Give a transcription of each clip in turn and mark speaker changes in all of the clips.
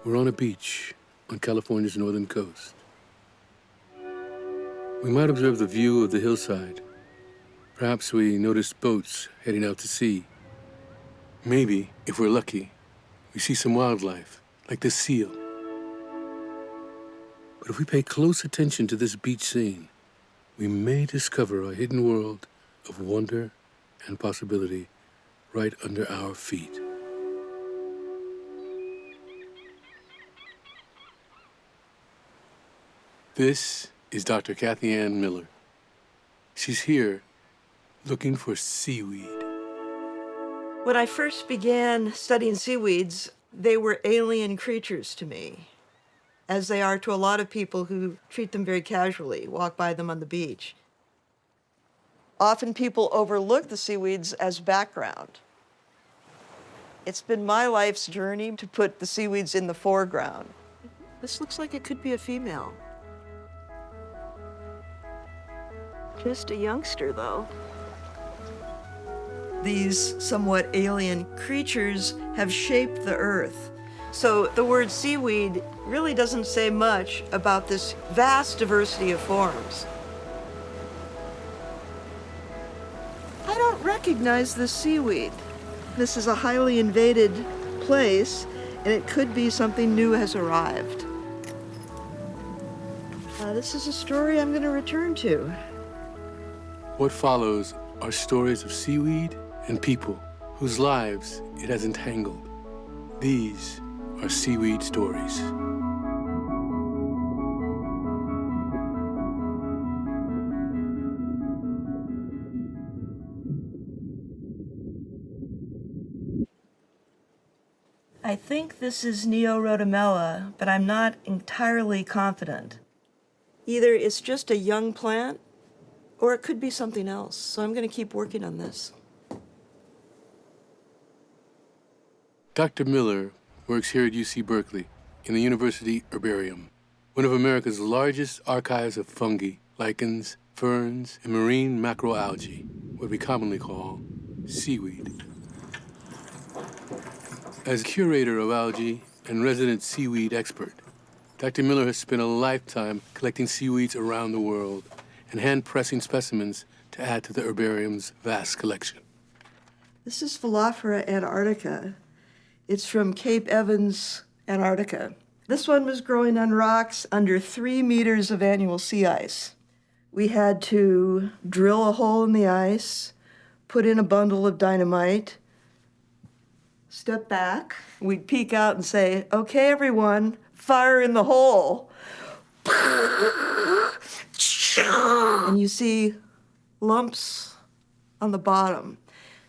Speaker 1: We're on a beach on California's northern coast. We might observe the view of the hillside. Perhaps we notice boats heading out to sea. Maybe, if we're lucky, we see some wildlife, like this seal. But if we pay close attention to this beach scene, we may discover a hidden world of wonder and possibility right under our feet. This is Dr. Kathy Ann Miller. She's here looking for seaweed.
Speaker 2: When I first began studying seaweeds, they were alien creatures to me, as they are to a lot of people who treat them very casually, walk by them on the beach. Often people overlook the seaweeds as background. It's been my life's journey to put the seaweeds in the foreground. This looks like it could be a female. Just a youngster, though. These somewhat alien creatures have shaped the earth. So the word seaweed really doesn't say much about this vast diversity of forms. I don't recognize this seaweed. This is a highly invaded place, and it could be something new has arrived. This is a story I'm going to return to.
Speaker 1: What follows are stories of seaweed and people whose lives it has entangled. These are Seaweed Stories.
Speaker 2: I think this is Neorotamella, but I'm not entirely confident. Either it's just a young plant, or it could be something else. So I'm going to keep working on this.
Speaker 1: Dr. Miller works here at UC Berkeley in the University Herbarium, one of America's largest archives of fungi, lichens, ferns, and marine macroalgae, what we commonly call seaweed. As curator of algae and resident seaweed expert, Dr. Miller has spent a lifetime collecting seaweeds around the world and hand-pressing specimens to add to the herbarium's vast collection.
Speaker 2: This is Phyllophora antarctica. It's from Cape Evans, Antarctica. This one was growing on rocks under 3 meters of annual sea ice. We had to drill a hole in the ice, put in a bundle of dynamite, step back. We'd peek out and say, "Okay, everyone, fire in the hole." And you see lumps on the bottom,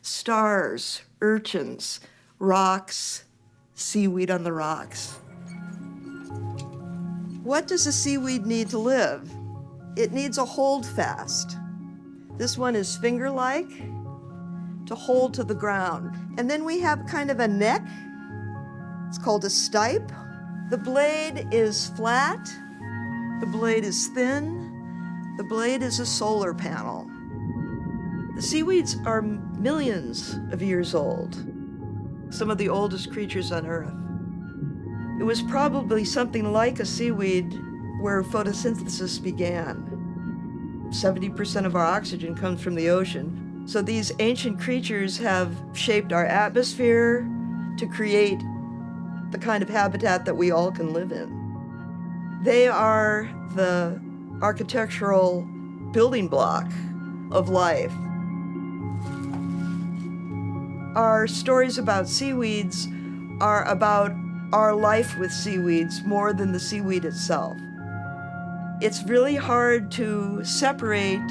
Speaker 2: stars, urchins, rocks, seaweed on the rocks. What does a seaweed need to live? It needs a holdfast. This one is finger-like to hold to the ground. And then we have kind of a neck. It's called a stipe. The blade is flat. The blade is thin. The blade is a solar panel. The seaweeds are millions of years old, some of the oldest creatures on Earth. It was probably something like a seaweed where photosynthesis began. 70% of our oxygen comes from the ocean. So these ancient creatures have shaped our atmosphere to create the kind of habitat that we all can live in. They are the architectural building block of life. Our stories about seaweeds are about our life with seaweeds more than the seaweed itself. It's really hard to separate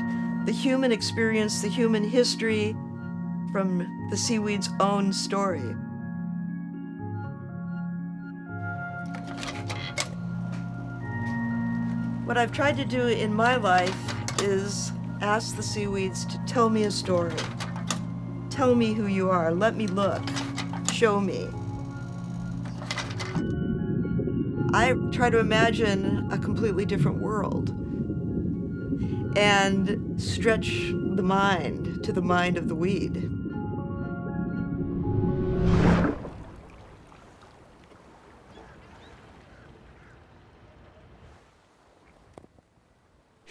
Speaker 2: the human experience, the human history, from the seaweed's own story. What I've tried to do in my life is ask the seaweeds to tell me a story. Tell me who you are. Let me look. Show me. I try to imagine a completely different world and stretch the mind to the mind of the weed.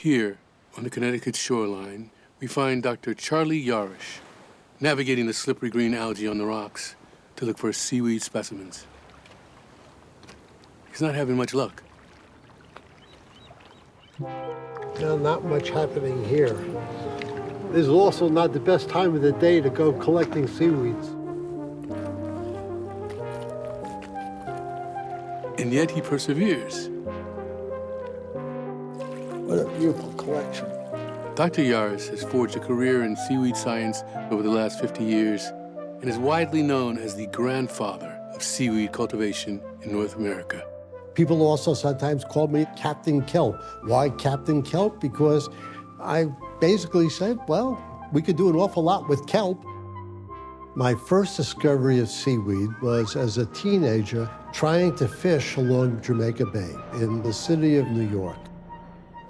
Speaker 1: Here, on the Connecticut shoreline, we find Dr. Charlie Yarish, navigating the slippery green algae on the rocks to look for seaweed specimens. He's not having much luck.
Speaker 3: Now, not much happening here. This is also not the best time of the day to go collecting seaweeds.
Speaker 1: And yet he perseveres.
Speaker 3: What a beautiful collection.
Speaker 1: Dr. Yaris has forged a career in seaweed science over the last 50 years and is widely known as the grandfather of seaweed cultivation in North America.
Speaker 3: People also sometimes call me Captain Kelp. Why Captain Kelp? Because I basically said, well, we could do an awful lot with kelp. My first discovery of seaweed was as a teenager trying to fish along Jamaica Bay in the city of New York.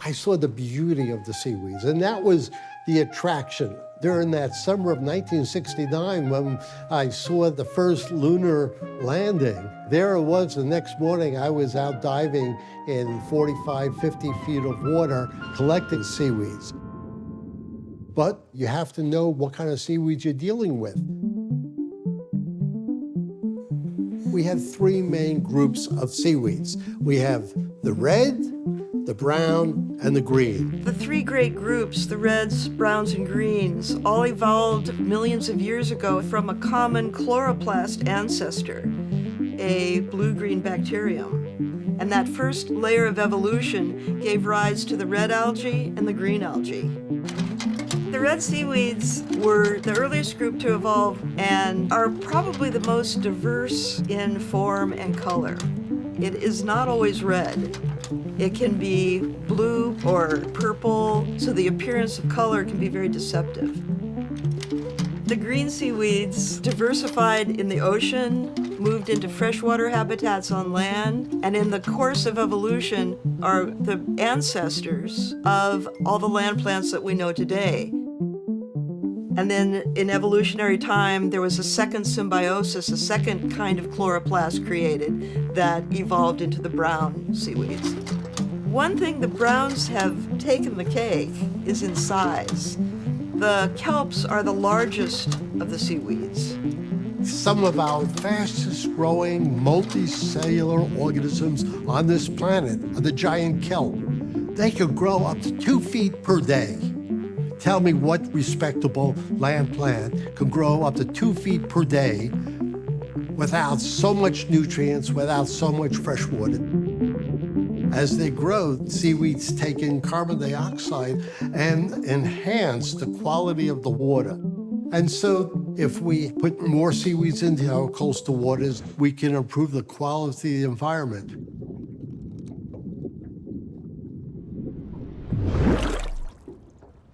Speaker 3: I saw the beauty of the seaweeds, and that was the attraction. During that summer of 1969, when I saw the first lunar landing, there it was the next morning. I was out diving in 45, 50 feet of water, collecting seaweeds. But you have to know what kind of seaweeds you're dealing with. We have three main groups of seaweeds. We have the red, the brown, and the green.
Speaker 2: The three great groups, the reds, browns, and greens, all evolved millions of years ago from a common chloroplast ancestor, a blue-green bacterium. And that first layer of evolution gave rise to the red algae and the green algae. The red seaweeds were the earliest group to evolve and are probably the most diverse in form and color. It is not always red. It can be blue or purple, so the appearance of color can be very deceptive. The green seaweeds diversified in the ocean, moved into freshwater habitats on land, and in the course of evolution are the ancestors of all the land plants that we know today. And then in evolutionary time, there was a second symbiosis, a second kind of chloroplast created that evolved into the brown seaweeds. One thing the browns have taken the cake is in size. The kelps are the largest of the seaweeds.
Speaker 3: Some of our fastest growing multicellular organisms on this planet are the giant kelp. They could grow up to 2 feet per day. Tell me what respectable land plant can grow up to 2 feet per day without so much nutrients, without so much fresh water. As they grow, seaweeds take in carbon dioxide and enhance the quality of the water. And so if we put more seaweeds into our coastal waters, we can improve the quality of the environment.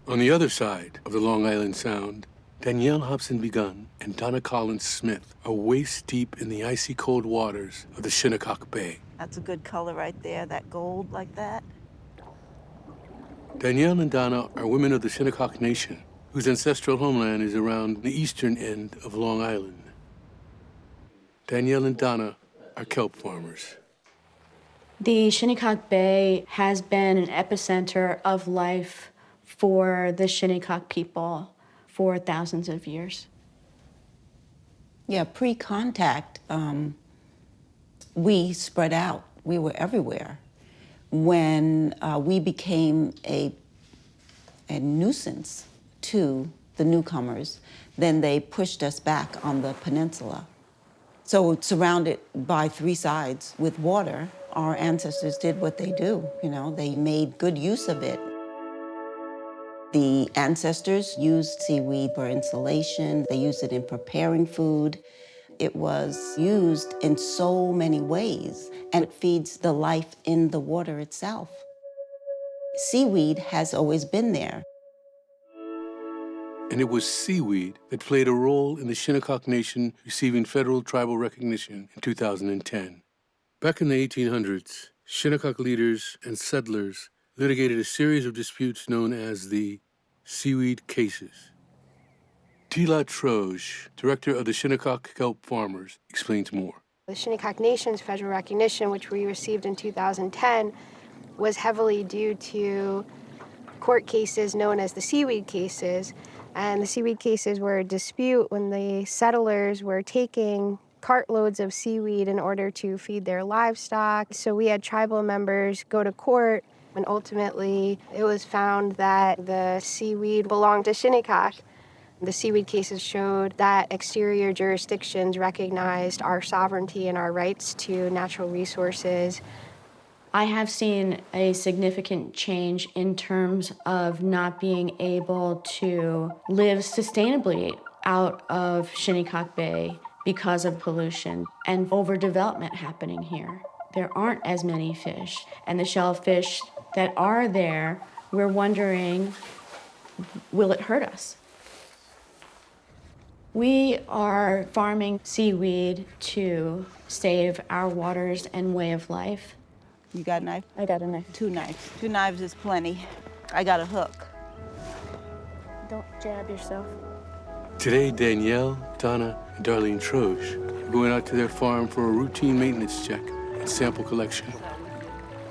Speaker 1: On the other side of the Long Island Sound, Danielle Hobson-Begun and Donna Collins-Smith are waist-deep in the icy cold waters of the Shinnecock Bay.
Speaker 4: That's a good color right there, that gold like that.
Speaker 1: Danielle and Donna are women of the Shinnecock Nation, whose ancestral homeland is around the eastern end of Long Island. Danielle and Donna are kelp farmers.
Speaker 5: The Shinnecock Bay has been an epicenter of life for the Shinnecock people for thousands of years.
Speaker 4: Yeah, pre-contact, we spread out. We were everywhere. When we became a nuisance to the newcomers, then they pushed us back on the peninsula. So surrounded by three sides with water, our ancestors did what they do. You know, they made good use of it. The ancestors used seaweed for insulation. They used it in preparing food. It was used in so many ways, and it feeds the life in the water itself. Seaweed has always been there.
Speaker 1: And it was seaweed that played a role in the Shinnecock Nation receiving federal tribal recognition in 2010. Back in the 1800s, Shinnecock leaders and settlers litigated a series of disputes known as the seaweed cases. Tila Troge, director of the Shinnecock Kelp Farmers, explains more.
Speaker 6: The Shinnecock Nation's federal recognition, which we received in 2010, was heavily due to court cases known as the seaweed cases. And the seaweed cases were a dispute when the settlers were taking cartloads of seaweed in order to feed their livestock. So we had tribal members go to court, and ultimately it was found that the seaweed belonged to Shinnecock. The seaweed cases showed that exterior jurisdictions recognized our sovereignty and our rights to natural resources.
Speaker 5: I have seen a significant change in terms of not being able to live sustainably out of Shinnecock Bay because of pollution and overdevelopment happening here. There aren't as many fish, and the shellfish that are there, we're wondering, will it hurt us? We are farming seaweed to save our waters and way of life.
Speaker 4: You got a knife?
Speaker 5: I got a knife.
Speaker 4: 2 knives. 2 knives is plenty. I got a hook.
Speaker 5: Don't jab yourself.
Speaker 1: Today, Danielle, Donna, and Darlene Troche are going out to their farm for a routine maintenance check and sample collection.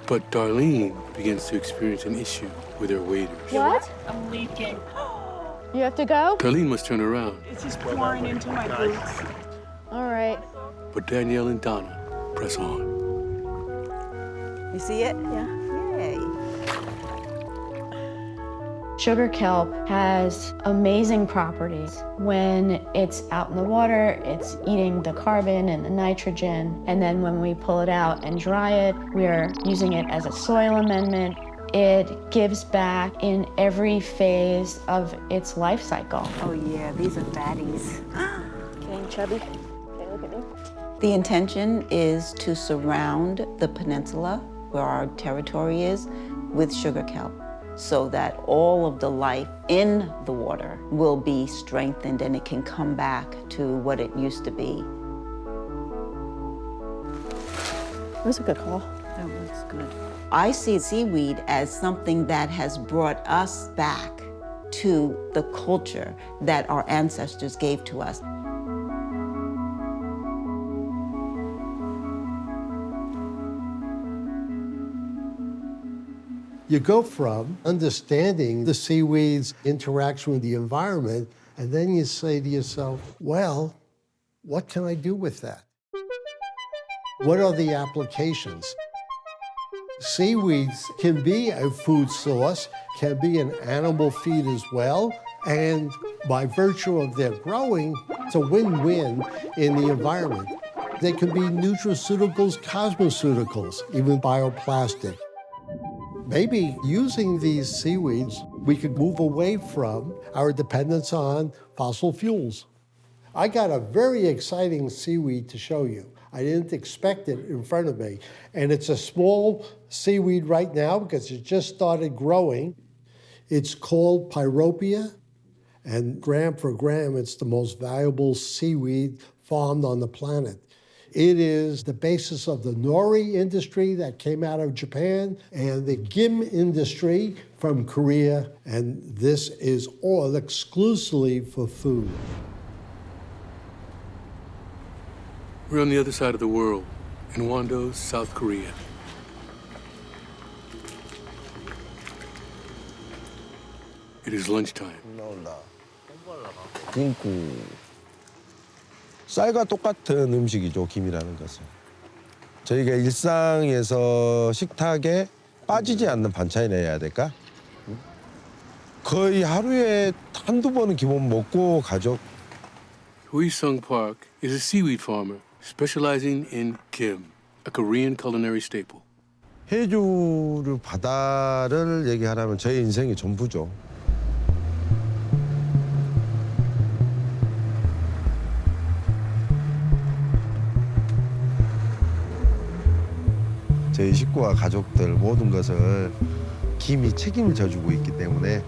Speaker 1: But Darlene begins to experience an issue with her waders.
Speaker 5: What?
Speaker 7: I'm leaking.
Speaker 5: You have to go?
Speaker 1: Darlene must turn around,
Speaker 7: It's just pouring into my boots.
Speaker 5: All right.
Speaker 1: but Danielle and Donna press on.
Speaker 4: You see it?
Speaker 5: Yeah.
Speaker 4: Yay.
Speaker 5: Sugar kelp has amazing properties. When it's out in the water, it's eating the carbon and the nitrogen. And then when we pull it out and dry it, we are using it as a soil amendment. It gives back in every phase of its life cycle.
Speaker 4: Oh yeah, these are fatties.
Speaker 5: Getting chubby. Okay, look at me.
Speaker 4: The intention is to surround the peninsula where our territory is with sugar kelp, so that all of the life in the water will be strengthened and it can come back to what it used to be.
Speaker 5: That was a good call.
Speaker 4: That was good. I see seaweed as something that has brought us back to the culture that our ancestors gave to us.
Speaker 3: You go from understanding the seaweed's interaction with the environment, and then you say to yourself, well, what can I do with that? What are the applications? Seaweeds can be a food source, can be an animal feed as well, and by virtue of their growing, it's a win-win in the environment. They can be nutraceuticals, cosmeceuticals, even bioplastic. Maybe using these seaweeds, we could move away from our dependence on fossil fuels. I got a very exciting seaweed to show you. I didn't expect it in front of me. And it's a small seaweed right now because it just started growing. It's called pyropia, and gram for gram, it's the most valuable seaweed farmed on the planet. It is the basis of the nori industry that came out of Japan and the gim industry from Korea, and this is all exclusively for food.
Speaker 1: We're on the other side of the world, in Wando, South Korea. It is lunchtime.
Speaker 8: 쌀과 똑같은 음식이죠, 김이라는 것은. 저희가 일상에서 식탁에 빠지지 않는 반찬이라 해야 될까? 거의 하루에 한두 번은 기본 먹고 가죠.
Speaker 1: Hui Sung Park is a seaweed farmer specializing in kim, a Korean culinary staple.
Speaker 8: 해주를 바다를 얘기하라면 저희 인생이 전부죠. 저희 식구와 가족들 모든 것을 김이 책임을 져주고 있기 때문에,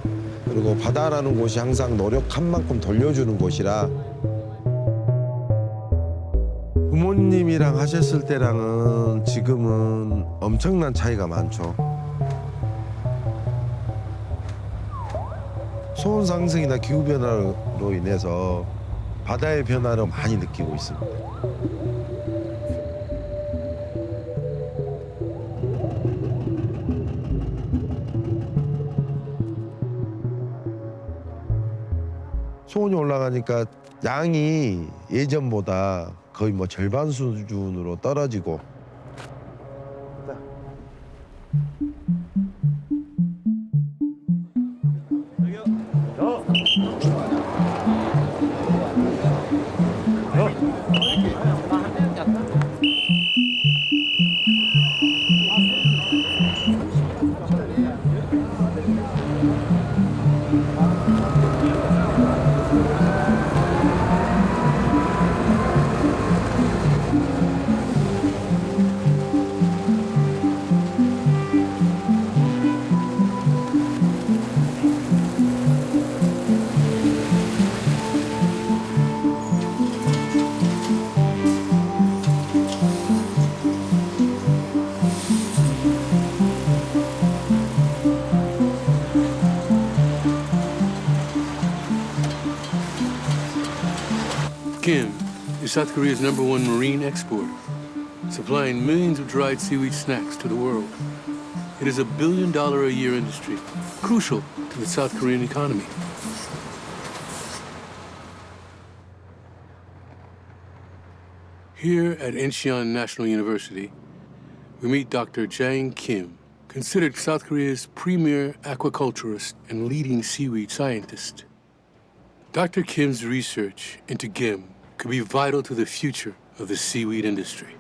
Speaker 8: 그리고 바다라는 곳이 항상 노력한 만큼 돌려주는 곳이라 부모님이랑 하셨을 때랑은 지금은 엄청난 차이가 많죠. 수온 상승이나 기후 변화로 인해서 바다의 변화를 많이 느끼고 있습니다. 수온이 올라가니까 양이 예전보다 거의 뭐 절반 수준으로 떨어지고
Speaker 1: Kim is South Korea's #1 marine exporter, supplying millions of dried seaweed snacks to the world. It is a $1 billion a year industry, crucial to the South Korean economy. Here at Incheon National University, we meet Dr. Jang Kim, considered South Korea's premier aquaculturist and leading seaweed scientist. Dr. Kim's research into gim could be vital to the future of the seaweed industry.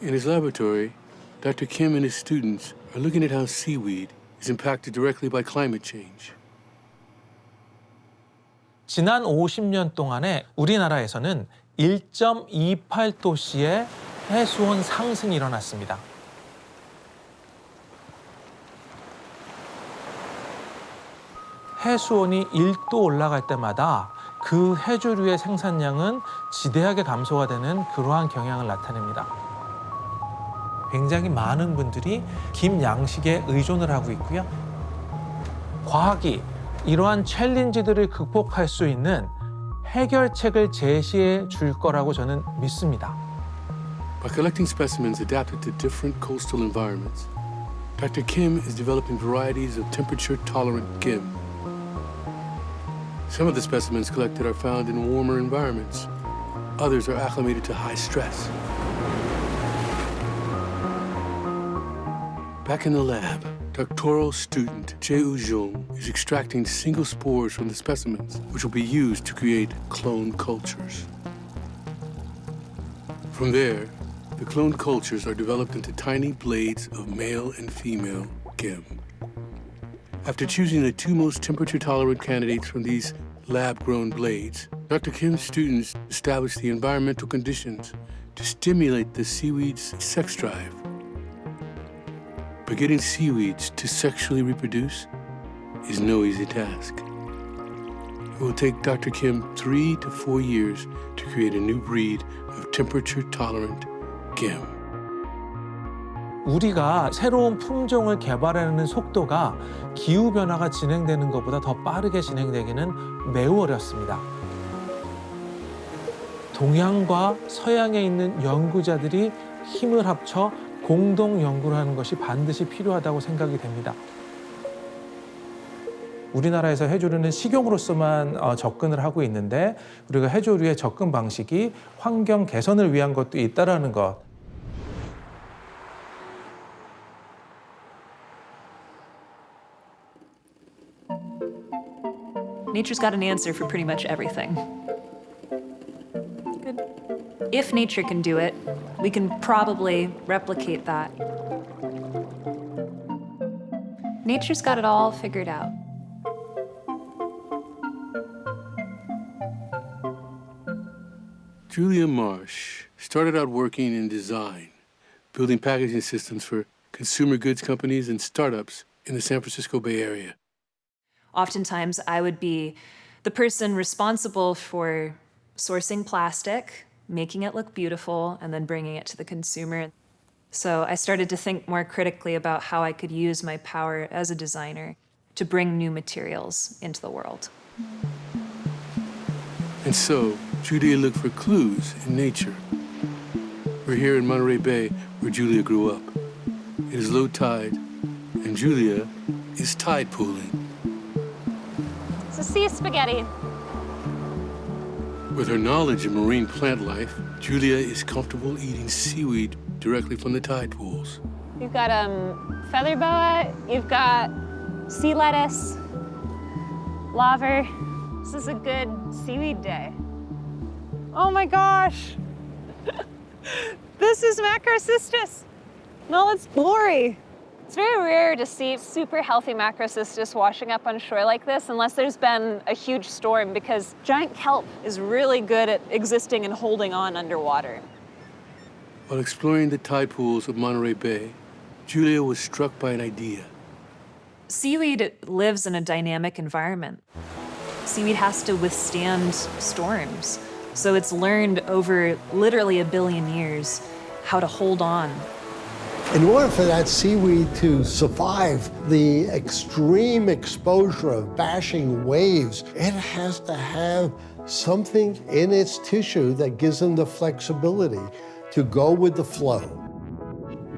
Speaker 1: In his laboratory, Dr. Kim and his students are looking at how seaweed is impacted directly by climate change.
Speaker 9: 지난 50년 동안에 우리나라에서는 1.28도씨의 해수온 상승이 일어났습니다. 해수온이 1도 올라갈 때마다 그 해조류의 생산량은 지대하게 감소가 되는 그러한 경향을 나타냅니다. 굉장히 많은 분들이 김 양식에 의존을 하고 있고요. 과학이 이러한 챌린지들을 극복할 수 있는 해결책을 제시해 줄 거라고 저는 믿습니다.
Speaker 1: By collecting specimens adapted to different coastal environments, Dr. Kim is developing varieties of temperature-tolerant gim. Some of the specimens collected are found in warmer environments. Others are acclimated to high stress. Back in the lab, doctoral student Jae Jung is extracting single spores from the specimens, which will be used to create cloned cultures. From there, the cloned cultures are developed into tiny blades of male and female gim. After choosing the two most temperature-tolerant candidates from these lab-grown blades, Dr. Kim's students established the environmental conditions to stimulate the seaweed's sex drive. But getting seaweeds to sexually reproduce is no easy task. It will take Dr. Kim 3 to 4 years to create a new breed of temperature-tolerant gim.
Speaker 9: 우리가 새로운 품종을 개발하는 속도가 기후변화가 진행되는 것보다 더 빠르게 진행되기는 매우 어렵습니다. 동양과 서양에 있는 연구자들이 힘을 합쳐 공동 연구를 하는 것이 반드시 필요하다고 생각이 됩니다. 우리나라에서 해조류는 식용으로서만 접근을 하고 있는데 우리가 해조류의 접근 방식이 환경 개선을 위한 것도 있다는 것.
Speaker 10: Nature's got an answer for pretty much everything. Good. If nature can do it, we can probably replicate that. Nature's got it all figured out.
Speaker 1: Julia Marsh started out working in design, building packaging systems for consumer goods companies and startups in the San Francisco Bay Area.
Speaker 10: Oftentimes, I would be the person responsible for sourcing plastic, making it look beautiful, and then bringing it to the consumer. So I started to think more critically about how I could use my power as a designer to bring new materials into the world.
Speaker 1: And so, Julia looked for clues in nature. We're here in Monterey Bay, where Julia grew up. It is low tide, and Julia is tide pooling.
Speaker 10: It's a sea spaghetti.
Speaker 1: With her knowledge of marine plant life, Julia is comfortable eating seaweed directly from the tide pools.
Speaker 10: You've got feather boa, you've got sea lettuce, laver. This is a good seaweed day. Oh my gosh. This is macrocystis in all its glory. It's very rare to see super healthy macrocystis washing up on shore like this unless there's been a huge storm, because giant kelp is really good at existing and holding on underwater.
Speaker 1: While exploring the tide pools of Monterey Bay, Julia was struck by an idea.
Speaker 10: Seaweed lives in a dynamic environment. Seaweed has to withstand storms. So it's learned over literally 1 billion years how to hold on.
Speaker 3: In order for that seaweed to survive the extreme exposure of bashing waves, it has to have something in its tissue that gives them the flexibility to go with the flow.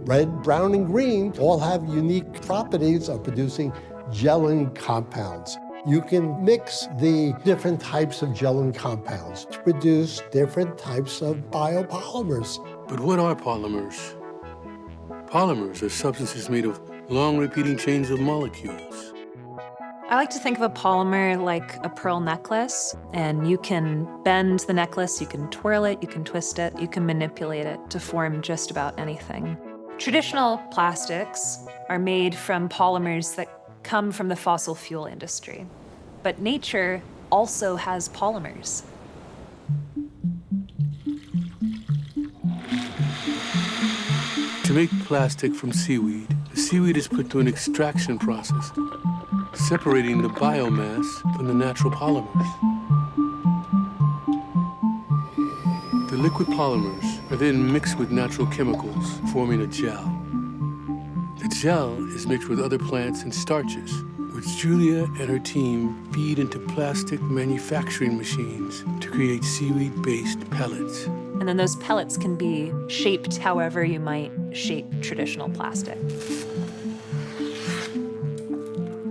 Speaker 3: Red, brown, and green all have unique properties of producing gelling compounds. You can mix the different types of gelling compounds to produce different types of biopolymers.
Speaker 1: But what are polymers? Polymers are substances made of long repeating chains of molecules.
Speaker 10: I like to think of a polymer like a pearl necklace, and you can bend the necklace, you can twirl it, you can twist it, you can manipulate it to form just about anything. Traditional plastics are made from polymers that come from the fossil fuel industry, but nature also has polymers.
Speaker 1: To make plastic from seaweed, the seaweed is put through an extraction process, separating the biomass from the natural polymers. The liquid polymers are then mixed with natural chemicals, forming a gel. The gel is mixed with other plants and starches, which Julia and her team feed into plastic manufacturing machines to create seaweed-based pellets.
Speaker 10: And then those pellets can be shaped however you might shape traditional plastic.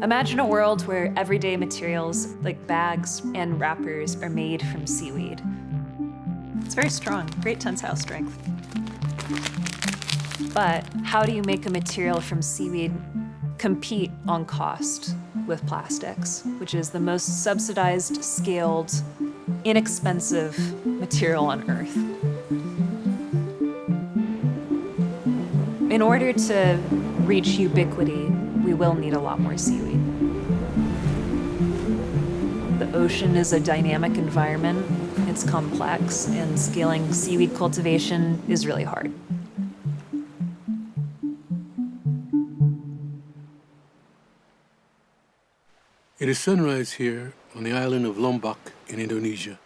Speaker 10: Imagine a world where everyday materials like bags and wrappers are made from seaweed. It's very strong, great tensile strength. But how do you make a material from seaweed compete on cost with plastics, which is the most subsidized, scaled, inexpensive material on Earth? In order to reach ubiquity, we will need a lot more seaweed. The ocean is a dynamic environment. It's complex, and scaling seaweed cultivation is really hard.
Speaker 1: It is sunrise here on the island of Lombok in Indonesia.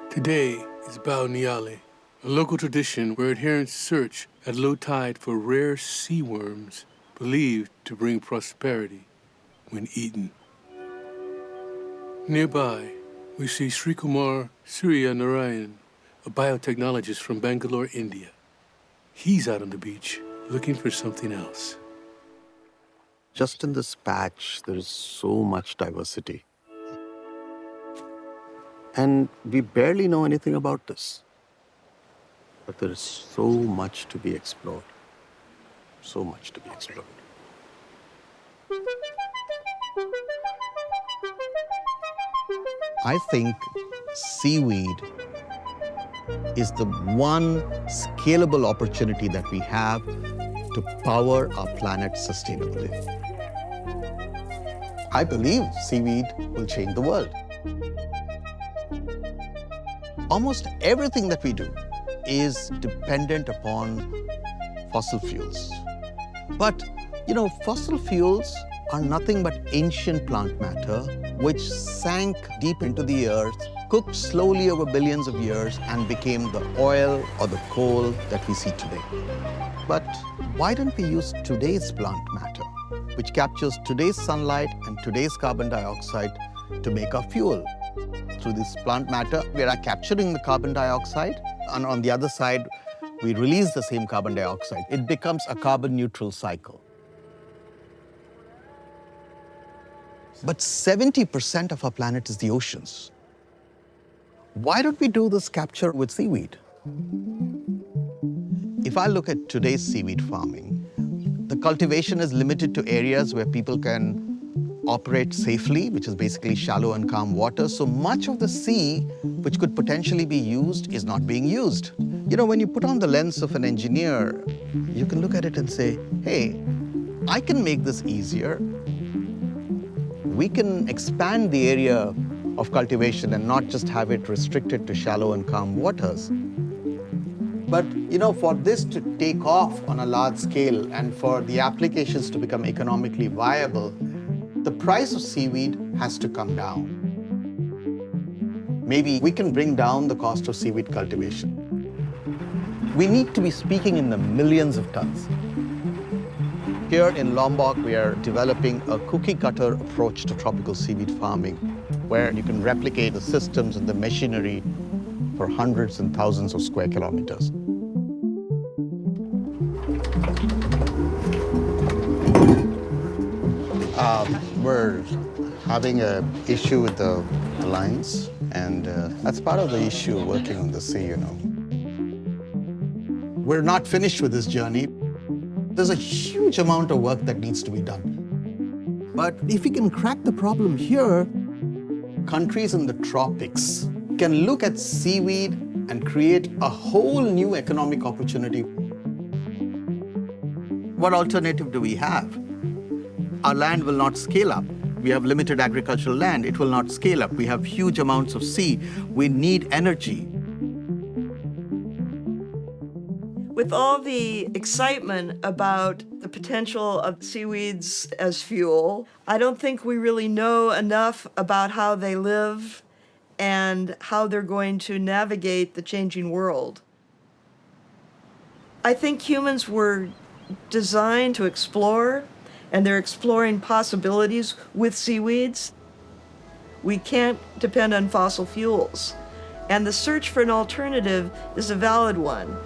Speaker 1: Today is Bao Niale, a local tradition where adherents search at low tide for rare sea worms believed to bring prosperity when eaten. Nearby, we see Sri Kumar Surya Narayan, a biotechnologist from Bangalore, India. He's out on the beach looking for something else.
Speaker 11: Just in this patch, there is so much diversity. And we barely know anything about this. But there is so much to be explored. So much to be explored. I think seaweed is the one scalable opportunity that we have to power our planet sustainably. I believe seaweed will change the world. Almost everything that we do is dependent upon fossil fuels. But, fossil fuels are nothing but ancient plant matter which sank deep into the earth, cooked slowly over billions of years, and became the oil or the coal that we see today. But why don't we use today's plant matter, which captures today's sunlight and today's carbon dioxide, to make our fuel? Through this plant matter, we are capturing the carbon dioxide, and on the other side, we release the same carbon dioxide. It becomes a carbon neutral cycle. But 70% of our planet is the oceans. Why don't we do this capture with seaweed? If I look at today's seaweed farming, the cultivation is limited to areas where people can operate safely, which is basically shallow and calm water. So much of the sea, which could potentially be used, is not being used. You know, when you put on the lens of an engineer, you can look at it and say, hey, I can make this easier. We can expand the area of cultivation and not just have it restricted to shallow and calm waters. But, you know, for this to take off on a large scale and for the applications to become economically viable, the price of seaweed has to come down. Maybe we can bring down the cost of seaweed cultivation. We need to be speaking in the millions of tons. Here in Lombok, we are developing a cookie-cutter approach to tropical seaweed farming, where you can replicate the systems and the machinery for hundreds and thousands of square kilometers. We're having an issue with the lines, and that's part of the issue working on the sea, you know. We're not finished with this journey. There's a huge amount of work that needs to be done. But if we can crack the problem here, countries in the tropics can look at seaweed and create a whole new economic opportunity. What alternative do we have? Our land will not scale up. We have limited agricultural land. It will not scale up. We have huge amounts of sea. We need energy.
Speaker 2: With all the excitement about the potential of seaweeds as fuel, I don't think we really know enough about how they live and how they're going to navigate the changing world. I think humans were designed to explore, and they're exploring possibilities with seaweeds. We can't depend on fossil fuels, and the search for an alternative is a valid one.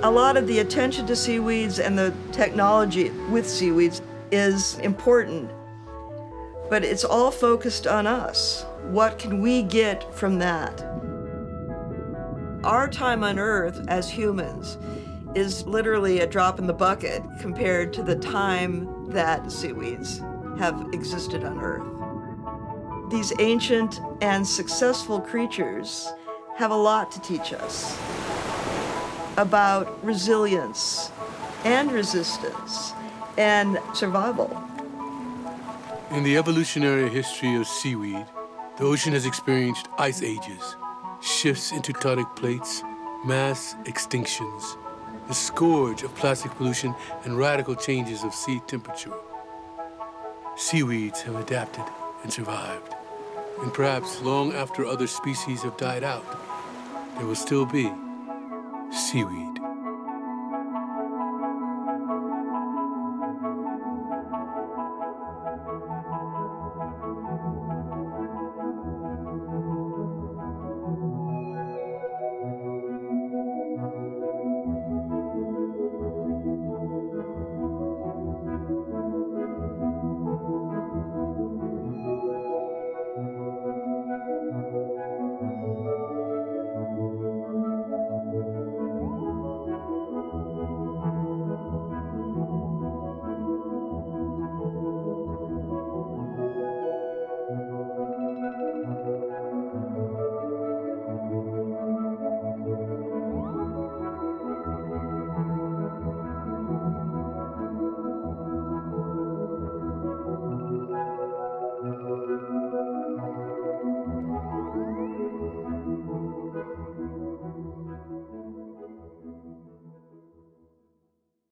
Speaker 2: A lot of the attention to seaweeds and the technology with seaweeds is important, but it's all focused on us. What can we get from that? Our time on Earth as humans is literally a drop in the bucket compared to the time that seaweeds have existed on Earth. These ancient and successful creatures have a lot to teach us about resilience and resistance and survival.
Speaker 1: In the evolutionary history of seaweed, the ocean has experienced ice ages, shifts in tectonic plates, mass extinctions, the scourge of plastic pollution, and radical changes of sea temperature. Seaweeds have adapted and survived. And perhaps long after other species have died out, there will still be seaweed.